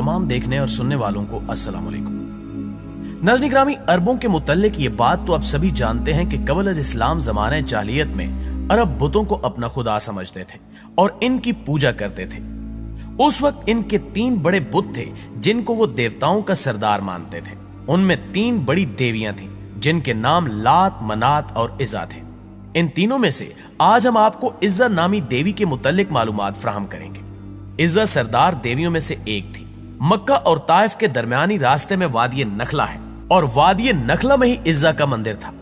तमाम देखने और सुनने वालों को अस्सलाम वालेकुम। नाज़रीन ग्रामी, अरबों के मुतल्लिक ये बात तो आप सभी जानते हैं कि कबल अज़ इस्लाम ज़माने जाहिलियत में अरब बुतों को अपना खुदा समझते थे और इनकी पूजा करते थे। उस वक्त इनके 3 बड़े बुत थे जिनको वो देवताओं का सरदार मानते थे। उनमें 3 बड़ी देवियां थीं जिनके नाम लात, मनात और इज़्ज़ा थे। इन तीनों में से आज हम आपको इज़्ज़ा नामी देवी के मुतल्लिक मालूमात फराहम करेंगे। इज़्ज़ा सरदार देवियों में से एक थी। मक्का और ताइफ के दरमियानी रास्ते में वादी नखला है और वादी नखला में ही इज़्ज़ा का मंदिर था।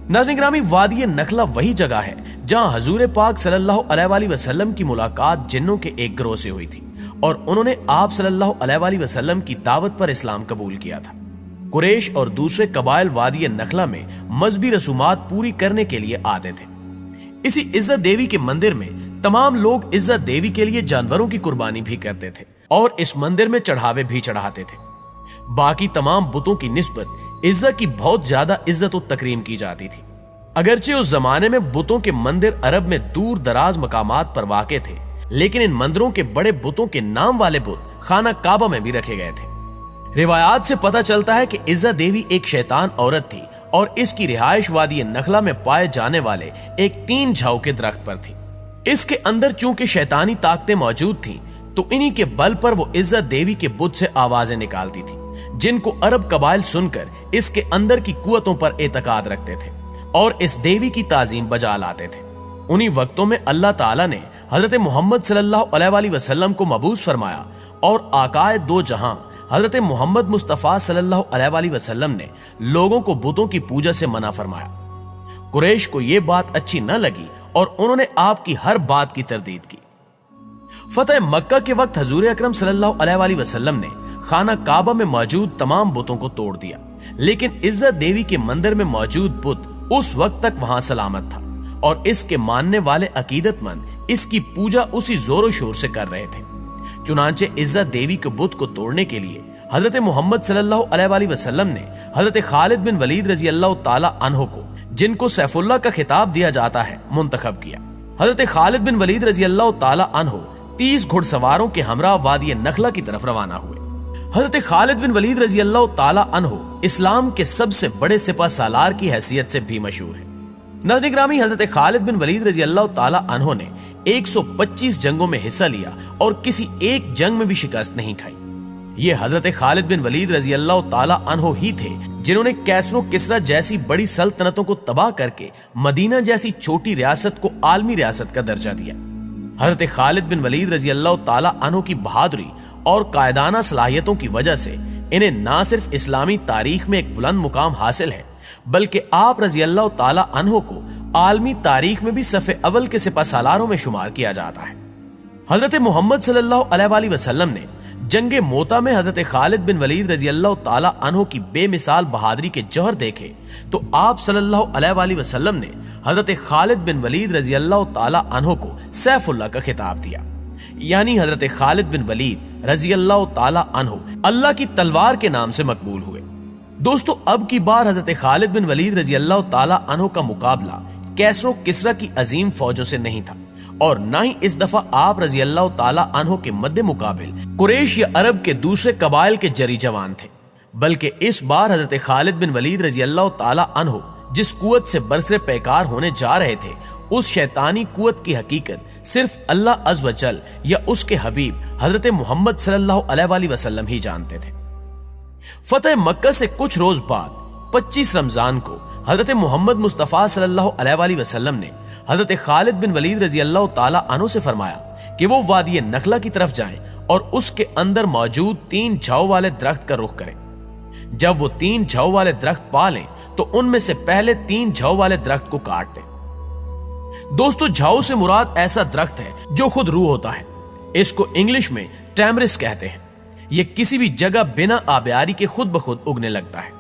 नाज़रीन ग्रामी, वादी नखला वही जगह है जहां हजूर पाक सल्लल्लाहु अलैहि वसल्लम की मुलाकात जिन्नों के एक गिरोह से हुई थी और उन्होंने आप सल्लल्लाहु अलैहि वसल्लम की दावत पर इस्लाम कबूल किया था। कुरैश और दूसरे कबाइल वादी नखला में मजहबी रसूमात पूरी करने के लिए आते थे। इसी इज़्ज़ा देवी के मंदिर में तमाम लोग इज़्ज़ा देवी के लिए जानवरों की कुर्बानी भी करते थे और इस मंदिर में चढ़ावे भी चढ़ाते थे। बाकी तमाम बुतों की निस्बत इज़्ज़ा की बहुत ज्यादा इज्जत और तकरीम की जाती थी। अगरचे उस जमाने में बुतों के मंदिर अरब में दूर दराज मकामात पर वाक़े थे, लेकिन इन मंदिरों के बड़े बुतों के नाम वाले बुत खाना काबा में भी रखे गए थे। रिवायात से पता चलता है कि इज़्ज़ा देवी एक शैतान औरत थी और इसकी रिहाइश वादी नखला में पाए जाने वाले एक 3 झाऊ के दरख्त पर थी। इसके अंदर चूंकि शैतानी ताकतें मौजूद थीं, तो इन्हीं के बल पर वो इज़्ज़ा देवी के बुत से आवाजें निकालती थी, जिनको अरब कबाइल सुनकर इसके अंदर की कुव्वतों पर एतकाद रखते थे और इस देवी की ताजीम बजा लाते थे। उन्हीं वक्तों में अल्लाह ताला ने हजरत मोहम्मद सल्लल्लाहु अलैहि वसल्लम को मबूस फरमाया और आकाए दो जहां हजरत मोहम्मद मुस्तफा सल्लल्लाहु अलैहि वसल्लम ने लोगों को बुतों की पूजा से मना फरमाया। कुरैश को यह बात अच्छी न लगी और उन्होंने आपकी हर बात की तरदीद की। फतह मक्का के वक्त हजूर अकरम सल्लल्लाहु अलैहि वसल्लम ने खाना काबा में मौजूद तमाम बुतों को तोड़ दिया, लेकिन इज़्ज़ा देवी के मंदिर में मौजूद बुत उस वक्त तक वहां सलामत था और इसके मानने वाले अकीदतमंद इसकी पूजा उसी जोरों शोर से कर रहे थे। चुनांचे इज़्ज़ा देवी के बुत को तोड़ने के लिए हजरत मोहम्मद सल्लल्लाहु अलैहि वसल्लम ने हजरत खालिद बिन वलीद रजी अल्लाह ताला अन्हो को, जिनको सैफुल्लाह का खिताब दिया जाता है, मुंतखब किया। हजरत खालिद बिन वलीद रजी अल्लाह ताला अन्हो 30 घुड़सवारों के हमरा वादी नखला की तरफ रवाना हुए। हजरत खालिद बिन वलीद रजी अल्लाह ताला अन्हो इस्लाम के सबसे बड़े सिपह सालार की हैसियत से भी मशहूर है। नाज़रीन ग्रामी, हजरत खालिद बिन वलीद रजी अल्लाह ताला अन्हो ने 125 जंगों में हिस्सा लिया और किसी एक जंग में भी शिकस्त नहीं खाई। ये हजरत खालिद बिन वलीद रजी अल्लाह ताला अन्हो ही थे जिन्होंने कैसरो किसरा जैसी बड़ी सल्तनतों को तबाह करके मदीना जैसी छोटी रियासत को आलमी रियासत का दर्जा दिया। हजरत खालिद बिन वलीद रजी अल्लाह ताला अन्हो की बहादुरी और कायदाना सलाहियतों की वजह से इन्हें ना सिर्फ इस्लामी तारीख में एक बुलंद मुकाम हासिल है, बल्कि आप रजी अल्लाह ताला अन्हो को आलमी तारीख में भी सफ़े अव्वल के सिपह सालारों में शुमार किया जाता है। हजरत मोहम्मद सल्लल्लाहु अलैहि वसल्लम ने जंगे मोता में हजरत खालिद बिन वलीद रजी अल्लाह ताला अन्हो की बेमिसाल बहादुरी के जौहर देखे तो आप सल्लल्लाहु अलैहि वसल्लम ने हजरत खालिद बिन वलीद रजी अल्लाह ताला अन्हो को सैफुल्लाह का खिताब दिया। यानी हजरत खालिद बिन वलीद रजी अल्लाह ताला अन्हो अल्लाह की तलवार के नाम से मकबूल हुए। दोस्तों, अब की बार हजरत खालिद बिन वलीद रजी अल्लाह ताला अन्हो का मुकाबला कैसरो किसरा की अजीम फौजों से नहीं था और न ही इस दफा आप रजी अल्लाह ताला अन्हो के मद्दे मुकाबिल कुरैश या अरब के दूसरे कबाइल के जरी जवान थे, बल्कि इस बार हजरत खालिद बिन वलीद रजी अल्लाह ताला अन्हो जिस कुव्वत से बरसरे पैकार होने जा रहे थे, उस शैतानी कुव्वत की हकीकत सिर्फ अल्लाह अज़्ज़ व जल या उसके हबीब हजरत मोहम्मद सल्लल्लाहु अलैहि वसल्लम ही जानते थे। फतह मक्का से कुछ रोज बाद 25 रमजान को हजरत मोहम्मद मुस्तफा सल्लल्लाहु अलैहि वसल्लम ने हजरत खालिद बिन वलीद रजी अल्लाह ताला अन्हो से फरमाया कि वो वादी नखला की तरफ जाएं और उसके अंदर मौजूद 3 झाऊ वाले दरख्त का रुख करें। जब वो 3 झाऊ वाले दरख्त पा लें तो उनमें से पहले 3 झाऊ वाले दरख्त को काट दें। दोस्तों, झाऊ से मुराद ऐसा दरख्त है जो खुद रूह होता है। इसको इंग्लिश में टैमरिस कहते हैं। यह किसी भी जगह बिना आबियारी के खुद ब खुद उगने लगता है।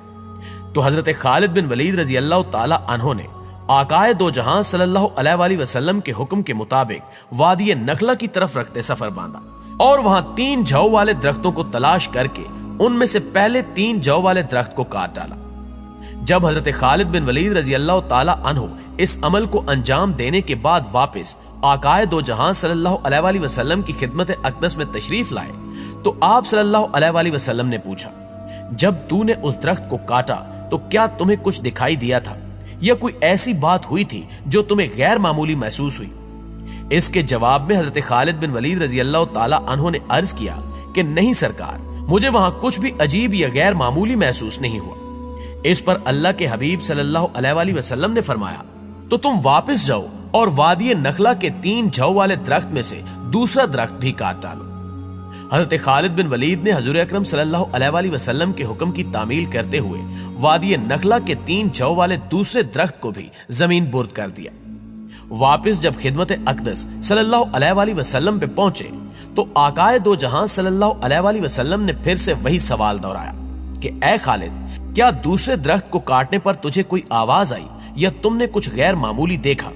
तो हजरत खालिद बिन वलीद रजी अल्लाह ताला अन्हो ने आकाए दो जहां सल्लल्लाहु अलैहि वसल्लम के हुक्म के मुताबिक वादी नखला की तरफ रखते सफर बांधा और वहां 3 झाऊ वाले दरख्तों को तलाश करके उनमें से पहले 3 झाऊ वाले दरख्त को काट डाला। जब हजरत खालिद बिन वलीद रजी अल्लाह ताला अन्हो इस अमल को अंजाम देने के बाद वापस आकाए दो जहां सल्लल्लाहु अलैहि वसल्लम की खिदमत अक़दस में तशरीफ लाए तो आप सल्लल्लाहु अलैहि वसल्लम ने पूछा, जब तूने उस दरख्त को काटा तो क्या तुम्हें कुछ दिखाई दिया था या कोई ऐसी बात हुई थी जो तुम्हें गैर मामूली महसूस हुई? इसके जवाब में हजरत खालिद बिन वलीद रजी अल्लाह ताला अन्हु ने अर्ज किया कि नहीं सरकार, मुझे वहां कुछ भी अजीब या गैर मामूली महसूस नहीं हुआ। इस पर अल्लाह के हबीब सल्लल्लाहु अलैहि वसल्लम ने फरमाया, तो तुम वापस जाओ और वादी नखला के 3 जौ वाले दरख्त में से दूसरा दरख्त भी काट डालो। हजरत खालिद बिन वलीद ने हजूर अकरम सल्लल्लाहु अलैहि वसल्लम के हुक्म की तामील करते हुए वादी नखला के 3 जौ वाले दूसरे दरख्त को भी जमीन बुर्द कर दिया। वापस जब खिदमत अक़दस सल्लल्लाहु अलैहि वसल्लम पे पहुंचे तो आकाए दो जहां सल्लल्लाहु अलैहि वसल्लम ने फिर से वही सवाल दोहराया कि ए खालिद, क्या दूसरे दरख्त को काटने पर तुझे कोई आवाज आई या तुमने कुछ गैर मामूली देखा?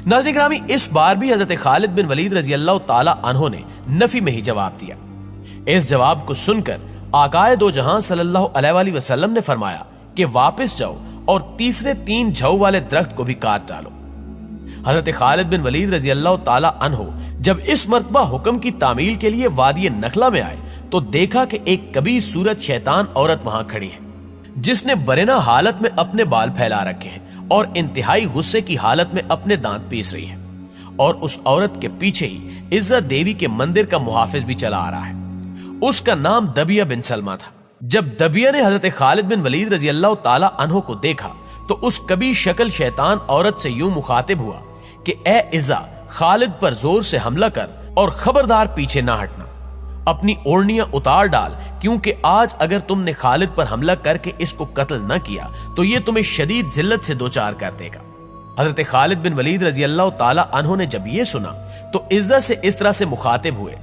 नाज़रीन गिरामी, इस बार भी हजरत खालिद बिन वलीद रजी अल्लाह ताला अन्हु ने नफी में ही जवाब दिया। इस जवाब को सुनकर आकाए दो जहां सल्लल्लाहु अलैहि वसल्लम ने फरमाया कि वापस जाओ और तीसरे 3 जौ वाले दरख्त को भी काट डालो। हजरत खालिद बिन वलीद रजी अल्लाह ताला अन्हु जब इस मर्तबा हुक्म की तामील के लिए वादी नखला में आए तो देखा कि एक कबीर सूरत शैतान औरत वहां खड़ी है, जिसने बरेना हालत में अपने बाल फैला रखे हैं और इंतहाई गुस्से की हालत में अपने दांत पीस रही है। और उस औरत के पीछे ही इज्जत देवी के मंदिर का मुहाफिज भी चला आ रहा है। उसका नाम दबिया बिन सलमा था। जब दबिया ने हजरत खालिद बिन वलीद रजी अल्लाह ताला अन्हु को देखा तो उस कबीर शक्ल शैतान औरत से यूं मुखातिब हुआ कि ए इज्जा, खालिद पर जोर से हमला कर और खबरदार पीछे ना हटना। अपनी ओढ़नियां उतार डाल, क्योंकि आज अगर तुमने खालिद पर हमला करके इसको कत्ल न किया तो ये तुम्हें शदीद जिल्लत से दो चार कर देगा। हजरत खालिद बिन वलीद रजी अल्लाह ताला अन्हु ने जब ये सुना तो इज्जा से इस तरह से मुखातिब हुए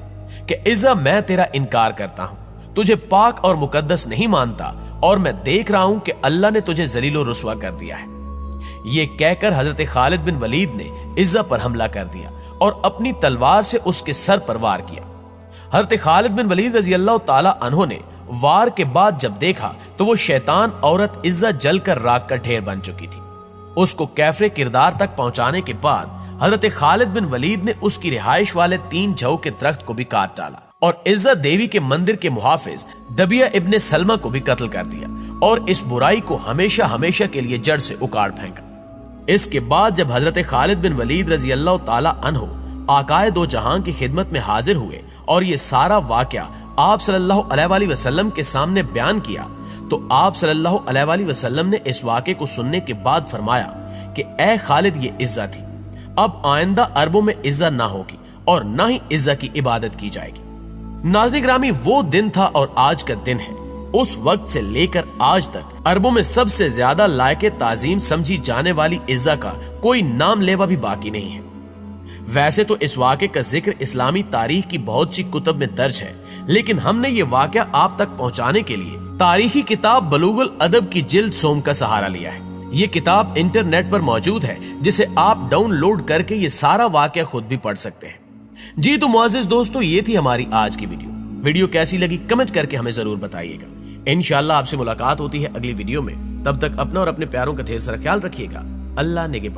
कि इज्जा, मैं तेरा इनकार करता हूं, तुझे पाक और मुकद्दस नहीं मानता और मैं देख रहा हूं कि अल्लाह ने तुझे जलीलो रुस्वा कर दिया है। ये कहकर हजरत खालिद बिन वलीद ने इज्जा पर हमला कर दिया और अपनी तलवार से उसके सर पर वार किया। हजरत खालिद बिन वलीद रजी अल्लाह ताला अन्हु ने वार के बाद जब देखा तो वो शैतान औरत इज्जा जलकर राख का ढेर बन चुकी थी। उसको कैफरे किरदार तक पहुंचाने के बाद हजरत खालिद बिन वलीद ने उसकी रिहाइश वाले 3 जौ के दरख्त को भी काट डाला और इज्जत देवी के मंदिर के मुहाफिज दबिया इब्ने सलमा को भी कत्ल कर दिया और इस बुराई को हमेशा हमेशा के लिए जड़ से उखाड़ फेंका। इसके बाद जब हजरत खालिद बिन वलीद रजी अल्लाह ताला अन्हु आकाए दो जहां की खिदमत में हाजिर हुए और ये सारा वाकया आप सल्लल्लाहु अलैहि वसल्लम के सामने बयान किया तो आप सल्लल्लाहु अलैहि वसल्लम ने इस वाक़े को सुनने के बाद फरमाया कि ए खालिद, ये इज्जा थी, अब आइंदा अरबों में इज्जा ना होगी और ना ही इज्जा की इबादत की जाएगी। नाज़रीन गिरामी, वो दिन था और आज का दिन है। उस वक्त से लेकर आज तक अरबों में सबसे ज्यादा लायके ताजीम समझी जाने वाली इज्जा का कोई नाम लेवा भी बाकी नहीं है। वैसे तो इस वाक़े का जिक्र इस्लामी तारीख की बहुत सी कुतब में दर्ज है, लेकिन हमने ये वाक़या आप तक पहुंचाने के लिए तारीखी किताब बलूगुल अदब की जिल्द सोम का सहारा लिया है। ये किताब इंटरनेट पर मौजूद है, जिसे आप डाउनलोड करके ये सारा वाक़या खुद भी पढ़ सकते हैं। जी तो मुअज़्ज़िज़ दोस्तों, ये थी हमारी आज की वीडियो कैसी लगी कमेंट करके हमें जरूर बताइएगा। इंशाअल्लाह आपसे मुलाकात होती है अगली वीडियो में। तब तक अपना और अपने प्यारों का ढेर सारा ख्याल रखिएगा। अल्लाह नेगेबान।